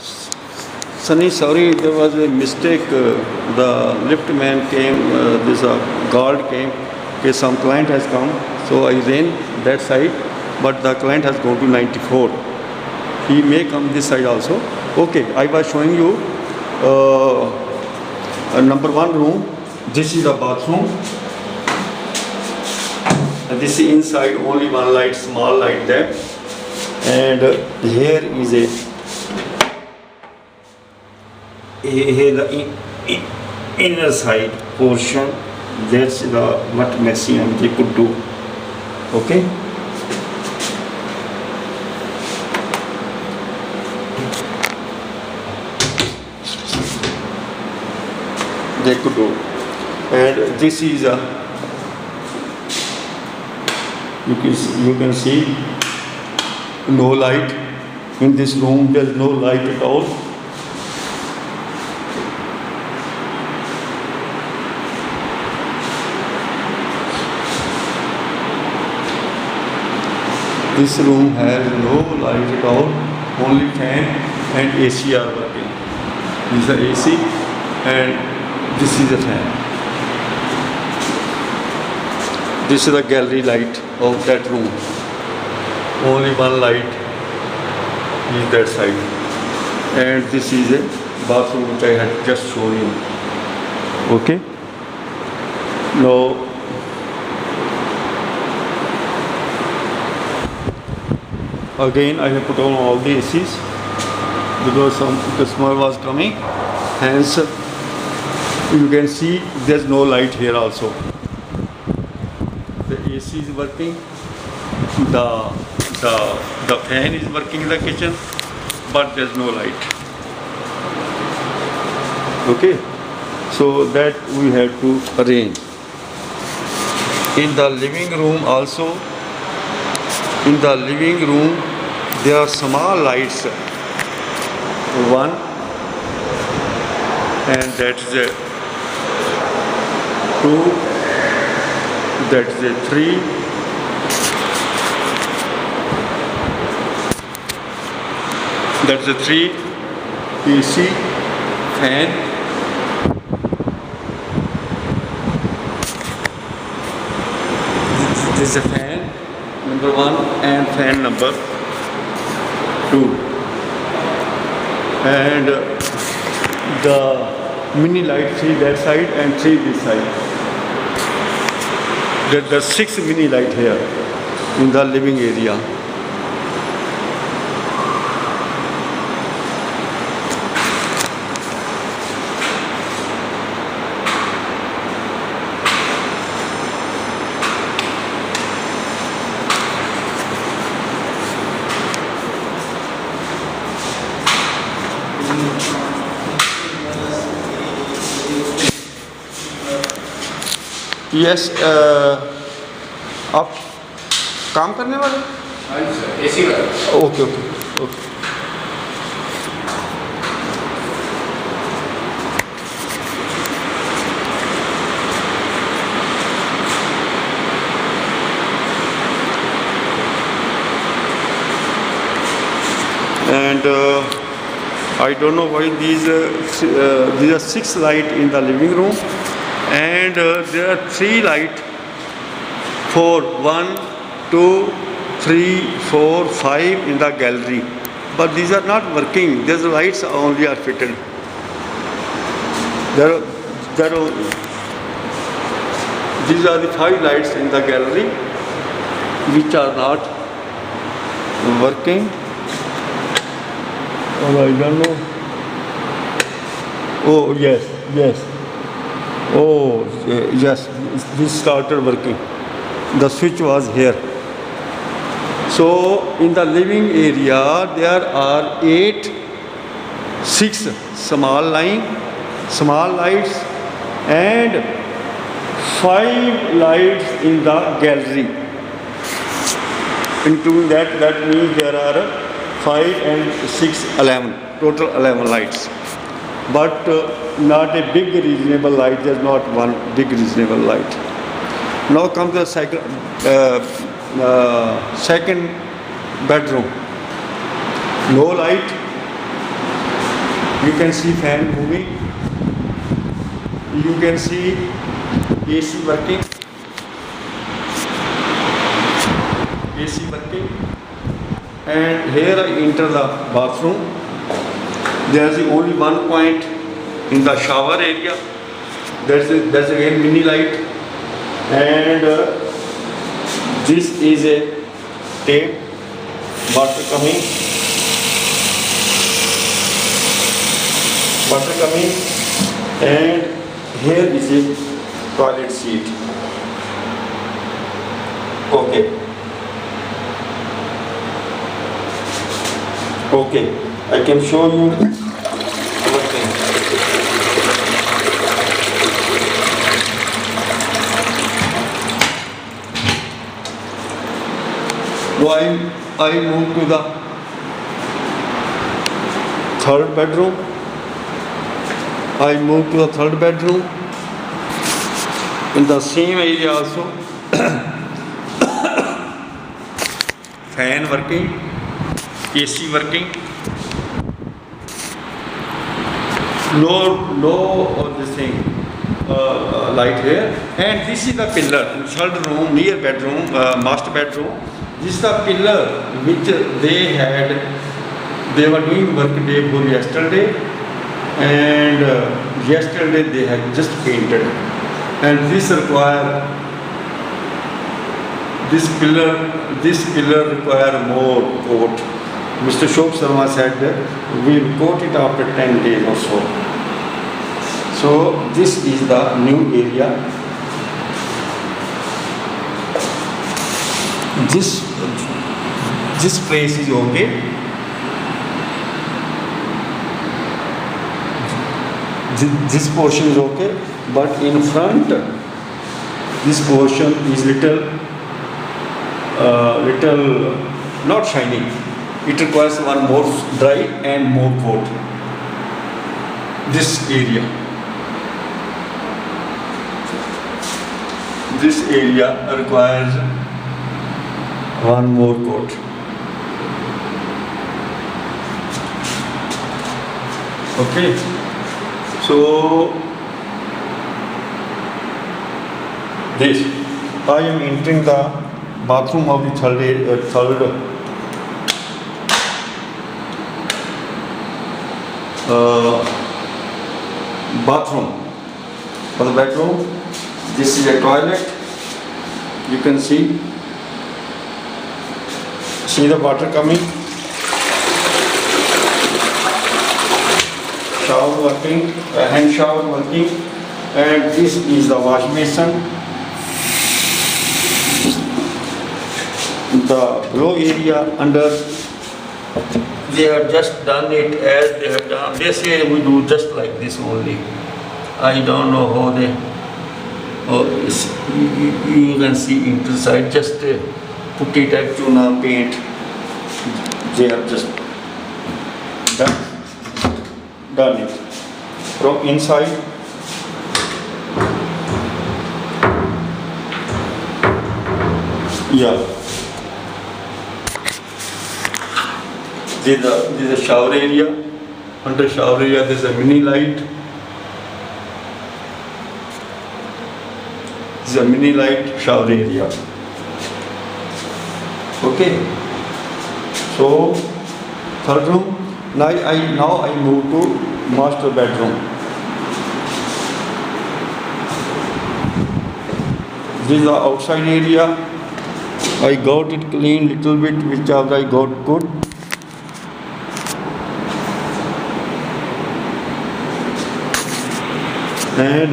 Sunny, sorry, there was a mistake. The lift man came, this guard came, okay, some client has come, so I ran that side, but the client has gone to 94. He may come this side also. Okay, I was showing you number one room. This is the bathroom. And this is inside, only one light, small light there. And here is the inner side portion. That's the what maximum they could do. Okay. They could do. And this is you can see no light in this room. There is no light at all. This room has no light at all, only fan and AC are working. This is the AC and this is the fan. This is the gallery light of that room. Only one light is that side. And this is a bathroom which I had just shown you. Okay. Now, again, I have put on all the ACs because some customer was coming. Hence, you can see there's no light here also. The AC is working. The fan is working in the kitchen, but there's no light. Okay, so that we have to arrange. In the living room also. In the living room, there are small lights. One, and that's a two, that's a three, that's a three, AC, fan, this is a fan number one and fan number two, and the mini light 3 that side and 3 this side. There's 6 mini light here in the living area. Yes आप काम करने वाले? AC वाला। Okay okay okay. And I don't know why these are 6 lights in the living room. And there are 3 lights for 1, 2, 3, 4, 5 in the gallery, but these are not working. These lights only are fitted. These are the 5 lights in the gallery which are not working. Oh, I don't know. Oh yes. Oh yes, this started working. The switch was here. So in the living area there are 6 small lights and 5 lights in the gallery. Including that means there are 5 and 6, 11, total 11 lights. But not a big reasonable light. There's not one big reasonable light. Now comes the second bedroom. No light, You can see fan moving. You can see AC working. AC working. And here I enter the bathroom. There is only one point in the shower area. There's again mini light, and this is a tap, water coming, and here is a toilet seat. Okay, I can show you everything. Now I move to the third bedroom. In the same area also, fan working, AC working. No this thing, light here. And this is the pillar in third room, near bedroom, master bedroom. This is the pillar which they were doing work day for yesterday, and yesterday they had just painted, and this pillar require more coat. Mr. Shok Sharma said that we will coat it after 10 days or so. So this is the new area. This place is okay. This portion is okay, but in front, this portion is little not shining. It requires one more dry and more coat. This area requires one more coat. Okay, so this, I am entering the bathroom of the third bathroom. For the bedroom, this is a toilet. You can see the water coming, shower working, hand shower working, and this is the wash basin. The below area under, they have just done it as they have done. They say we do just like this only. I don't know how they. You can see inside, just put it at tuna paint. They have just done it from inside. Yeah. This is a shower area. Under shower area, there is a mini light. This is a mini light shower area. Okay. So, third room. Now I move to master bedroom. This is the outside area. I got it clean little bit, whichever I got good. And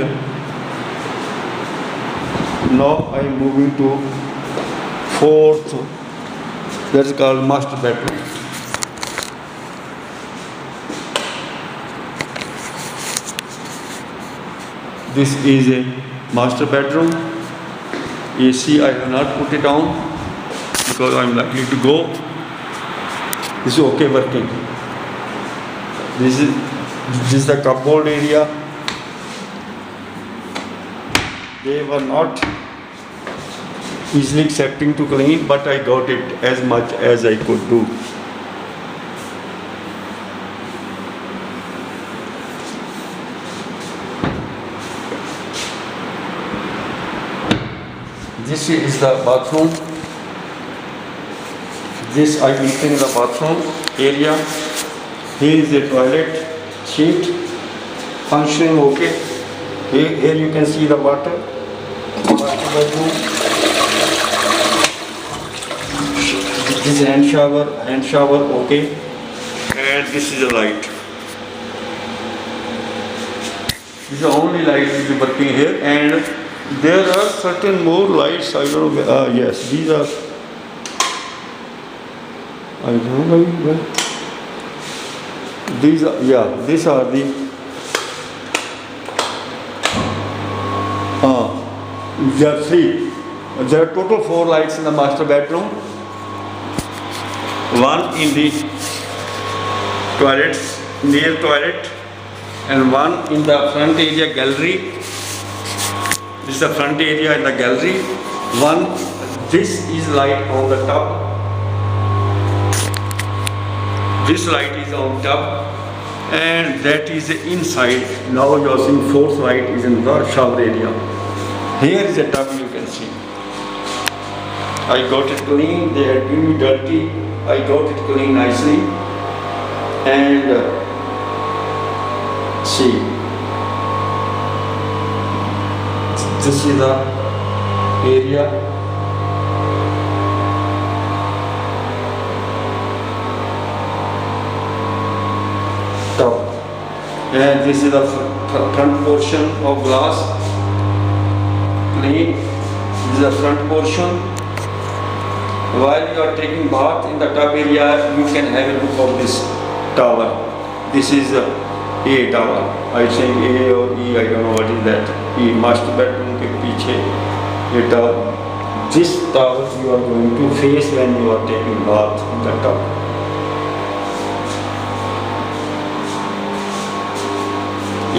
now I am moving to fourth. That's called master bedroom. This is a master bedroom. AC I have not put it on because I am likely to go. This is okay working. This is the cupboard area. They were not easily accepting to clean, but I got it as much as I could do. this is the bathroom. This I enter in the bathroom area. Here is the toilet seat, functioning okay. Here you can see the water. Master bedroom. This is hand shower okay. And this is the light. This is the only light which is working here, and there are certain more lights. I don't know. Yes, these are. I don't know where. These are, yeah, these are the. There are three. There are total 4 lights in the master bedroom. One in the toilets, near toilet, and one in the front area gallery. This is the front area in the gallery. One, this is light on the top. This light is on top, and that is the inside. Now you are seeing 4th light is in the shower area. Here is the tub you can see. I got it clean. They had given me dirty. I got it clean nicely, and see. This is the area. Top. And this is the front portion of glass. Clean. This is the front portion. While you are taking bath in the tub area, you can have a look of this tower. This is A tower. I say A or E, I don't know what is that. E, master bedroom के पीछे ये tower. This tower you are going to face when you are taking bath in the tub.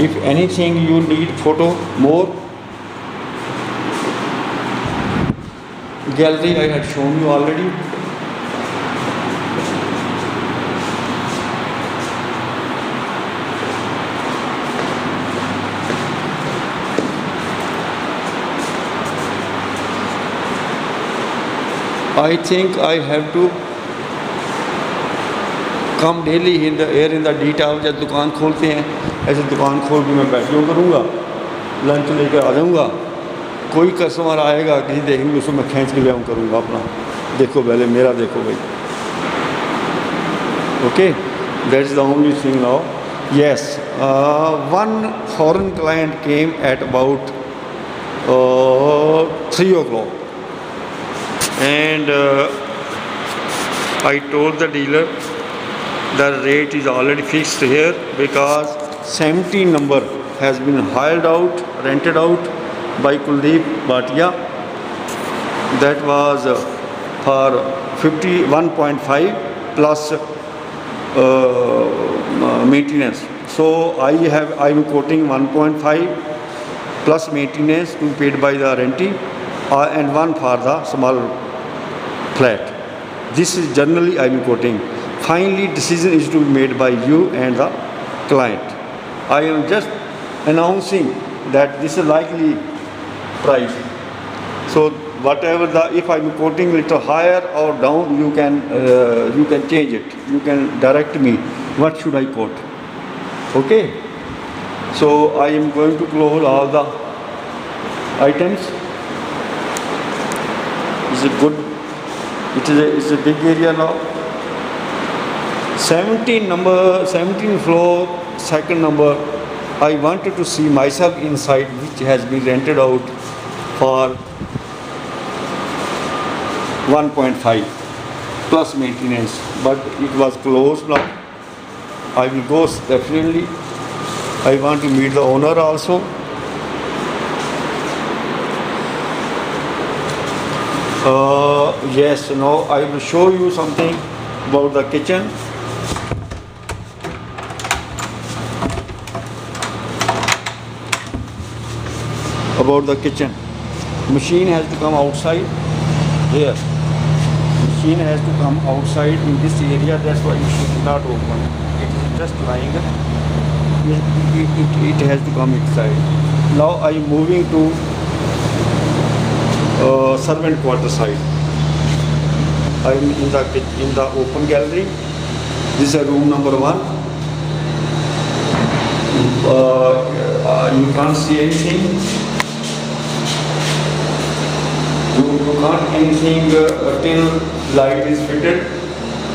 If anything you need photo more, gallery I had shown you already. I think I have to come daily in the air in the detail. जब दुकान खोलते हैं ऐसे दुकान खोल के मैं बैठियो करूँगा, लंच लेकर आ जाऊँगा, कोई कस्टमर आएगा कहीं देखेंगे उसको मैं खींच के ले आऊँ करूँगा अपना, देखो पहले मेरा देखो भाई. Okay, that's the only thing now. Yes, one foreign client came at about 3 o'clock. And I told the dealer the rate is already fixed here because 17 number has been hired out, rented out by Kuldeep Bhatia. That was for 51.5 plus maintenance. So I'm quoting 1.5 plus maintenance to be paid by the rentee and one for the small flat. This is generally I am quoting. Finally, decision is to be made by you and the client. I am just announcing that this is likely price. So whatever if I am quoting little higher or down, you can change it. You can direct me. What should I quote? Okay. So I am going to close all the items. Is it good? It's a big area now. 17 floor, second number. I wanted to see myself inside, which has been rented out for 1.5 plus maintenance, but it was closed now. I will go definitely. I want to meet the owner also. Yes, now I will show you something about the kitchen. About the kitchen. Machine has to come outside here. Machine has to come outside in this area, that's why it should not open. It is just lying. It has to come inside. Now I am moving to servant quarter side. I'm in the open gallery. This is room number 1. You can't see anything. You can't anything till light is fitted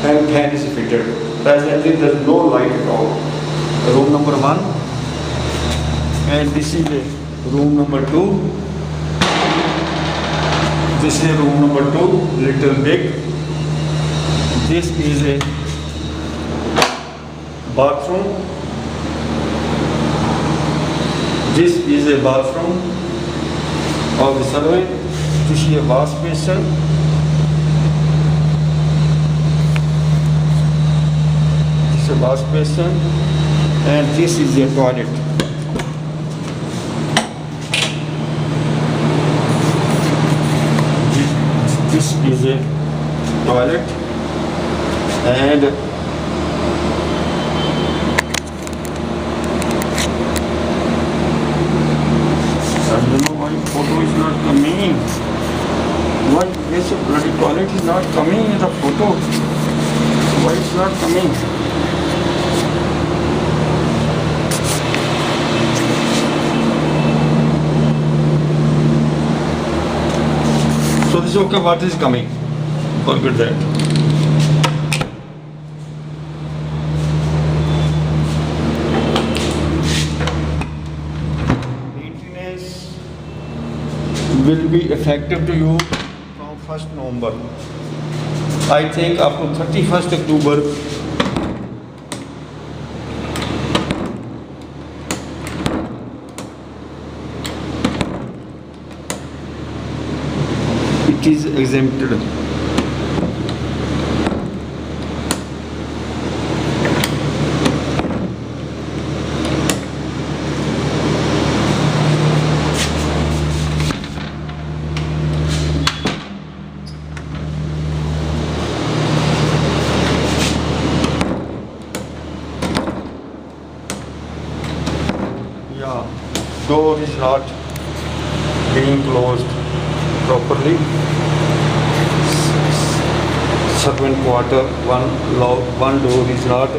and fan is fitted. Presently there is no light at all. Room number 1, and this is room number 2. This is room number 2, little big. This is a bathroom. This is a bathroom of the servant. This is a wash basin. This is a wash basin, and this is a toilet. This is a toilet, and I don't know why photo is not coming. Why this bloody toilet is not coming in the photo? Why it's not coming? So this is okay, what is coming? Forget that. Maintenance will be effective to you from 1st November. I think up to 31st October it is exempted. Yeah, door is not being closed properly. Servant quarter, one door is not.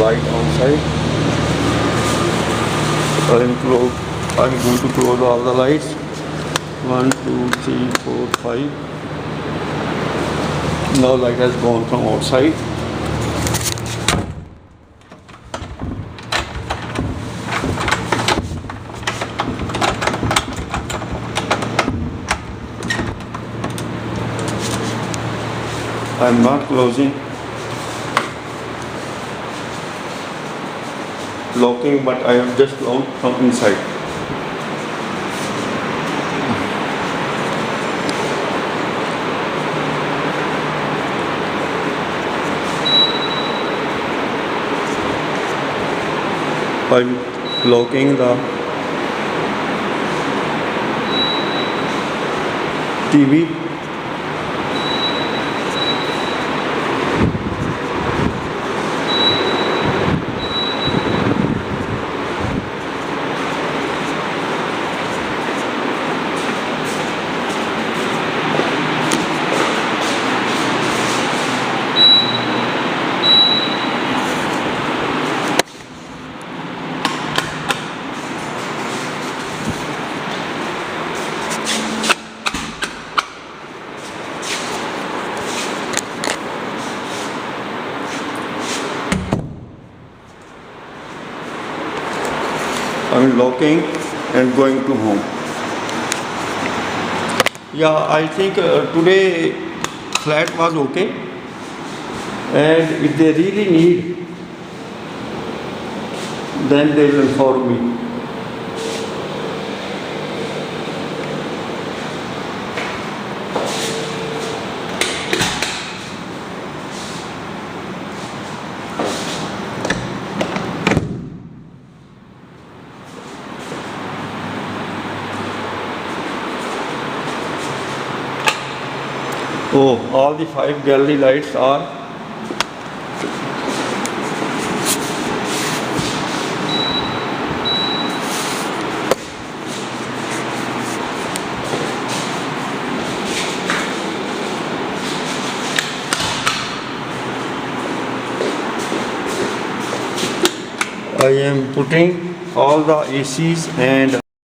Light outside. I'm going to close all the lights. 1, 2, 3, 4, 5. Now light has gone from outside. I'm not closing. Locking, but I have just locked from inside. I'm locking the TV. I'm locking and going to home. Yeah, I think today flat was okay, and if they really need, then they will inform me. Oh, all the 5 gallery lights are I am putting all the ACs and